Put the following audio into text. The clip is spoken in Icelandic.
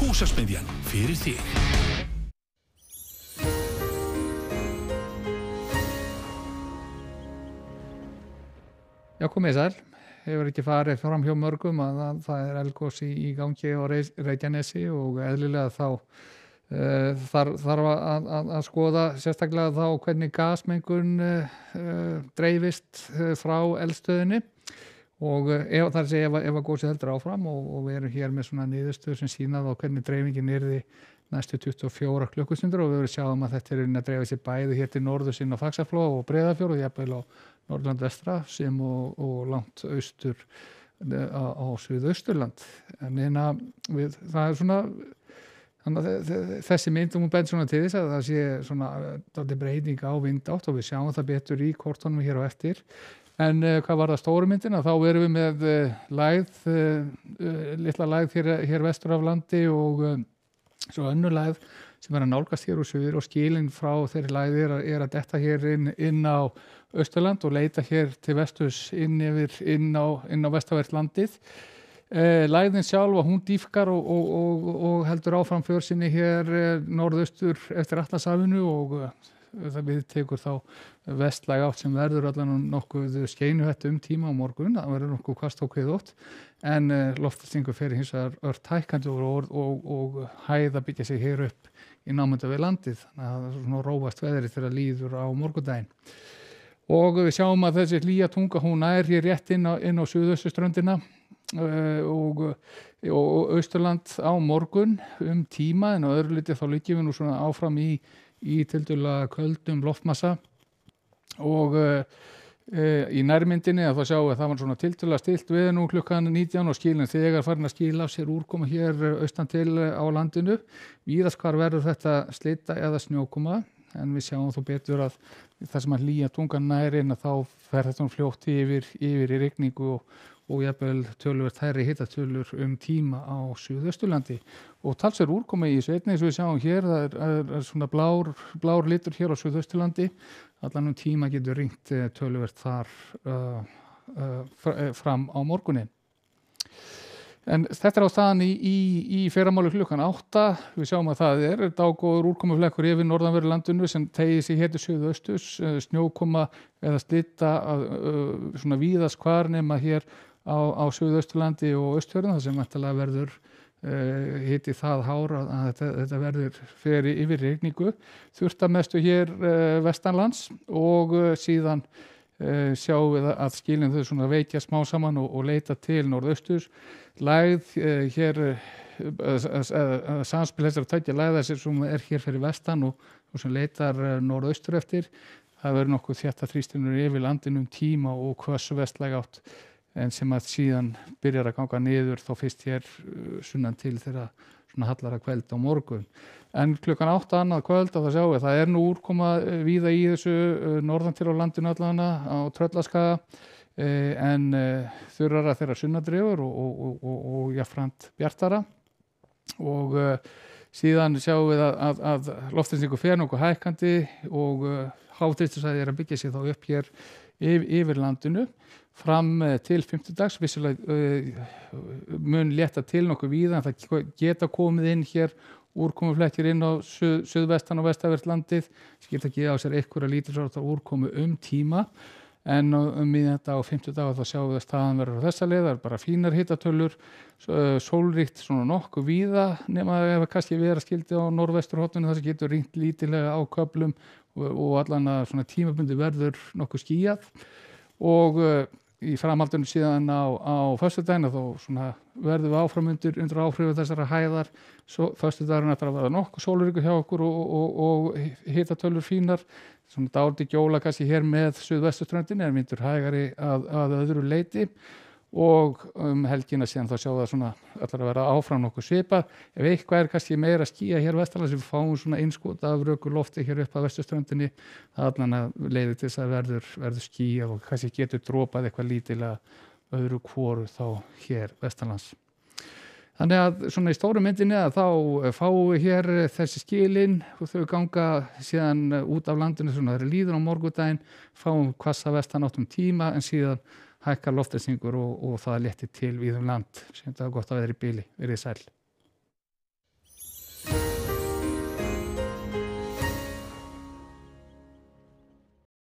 Húsasmiðjan fyrir þig. Já, komið sæl. Hefur ekki farið fram hjá mörgum að það eldgos í gangi á Reykjanesi og eðlilega þá þarf að skoða sérstaklega þá hvernig gasmengun dreifist frá eldstöðinni og ef að gósið heldur áfram og við erum hér með svona niðurstöður sem sýna þá hvernig dreifingin yrði næstu 24 klukkustundir og við verðum sjáum að þetta að dreifa sér bæði hér til norðurs inn á Faxaflóa og Breiðafjörð og jafnvel á Norðurland vestra sem og langt austur á Suðausturland. En það svona þessi mynd hún bent svona til þess að það sé svona dálítið breyting á vindátt og við sjáum það betur í kortunum hér á eftir. En hvað var það stóru myndina? Þá erum við með litla lægð hér vestur af landi og svo önnur lægð sem að nálgast hér úr suður og skilin frá þeirri lægð að detta hér inn á Austurland og leita hér til vesturs inn á vestanvert landið. Lægðin sjálf hún dýpkar og heldur áfram för sinni hér norðaustur eftir Atlantshafinu og það við tekur þá vestlæg átt sem verður allan nokkuð skeinuhett tíma á morgun, það verður nokkuð hvasst og kviðótt en loftþrýstingur fer hins vegar ört hækkandi og hæð að byggja sig hér upp í námunda við landið, þannig að það er svona rófast veðri þegar líður á morgundaginn. Og við sjáum að þessi hlýja tunga hún hér rétt inn á suðausturströndina og Austurland á morgun tíma en á öðru liti þá liggjum við nú svona áfram í tiltölulega köldum loftmassa og í nærmyndinni að þá sjáum við að það var svona tiltölulega stilt við nú klukkan 19 og skilin þegar farin að skila af sér úrkoma hér austan til á landinu. Víðast hvar verður þetta slita eða snjókoma en við sjáum þó betur að það sem að hlýja tungan nær inn að þá fer þetta fljótt yfir í rigningu og jafnvel töluvert hærri hitatölur tíma á Suðausturlandi og talsverð úrkoma í þessu einnig eins og við sjáum hér, það er svona blár litur hér á Suðausturlandi allan tíma getur ringt töluvert þar fram á morgunin. En þetta á staðan í fyrramáli klukkan 8, við sjáum að það er dágóður úrkomuflekkur yfir norðanverðu landinu sem tegir sig hér til suðausturs, snjókoma eða slita svona víðast hvar nema hér á Suðausturlandi og Austfjörðum þar sem væntanlega verður hiti það hár að þetta verður fyrir yfir rigningu, þurrtamestu hér vestanlands og síðan sjáum við að skilin þau svona veikja smá saman og leita til norðausturs. Lægð hér samspil þessar tveggja lægða sem er hér fyrir vestan og sem leitar norðaustur eftir. Það verður nokkuð þétta þrýstingur yfir landinu tíma og hvöss vestlæg átt en sem að síðan byrjar að ganga niður þá fyrst hér sunnan til þeirra svona hallara kvöld á morgun. En klukkan 8 annað kvöld að það sjáum við, það er nú úrkoma víða í þessu norðan til á landinu allana á Tröllaskaga en þurrara þeirra sunnadrifur og jafnframt bjartara og síðan sjáum við að loftþrýstingur fer nokkuð hækkandi og háþrýstisvæði að byggja sig þá upp hér yfir landinu fram til 5. dags, vissulega mun létta til nokkuð víða en það geta komið inn hér úrkomuflekkir inn á suðvestan og vestanvert landið, sem geta ekki á sér einhverja lítilsháttar úrkomu tíma en miðnætti á 5. dag þá sjáum við að staðan verður á þessa leið, það er bara fínar hitatölur, sólríkt svona nokkuð víða nema ef kannski vera skildi á norðvesturhorninu þar sem getur ringt lítillega á köflum og allan að svona tímabundi verður nokkuð skýjað og í framhaldinu síðan á föstudaginn þá svona verðum við áfram undir áhrifu þessara hæðar. Föstudagurinn ætlar að vera nokkuð sólríkur hjá okkur og hitatölur fínar. Svona dálítið gjóla kannski hér með suðvesturströndinni en vindur hægari að öðru leyti og helgina síðan þá sjá það svona ætlar að vera áfram nokkuð svipað. Ef eitthvað kannski meira skýja hér vestanlands við fáum svona innskot af röku lofti hér upp að vesturströndinni, það allan að leiði til þess að verður skýjað og kannski getur dropað eitthvað lítilega öðru hvoru þá hér vestanlands. Þannig að svona í stóru myndinni að þá fáum við hér þessi skilin og þau ganga síðan út af landinu svona þeirri líður á morgundaginn, fáum hvassa vestanátt tíma en síðan hækkar loftþrýstingur og það léttir til víða land. Sem þetta er gott að vera í bili, verið sæl.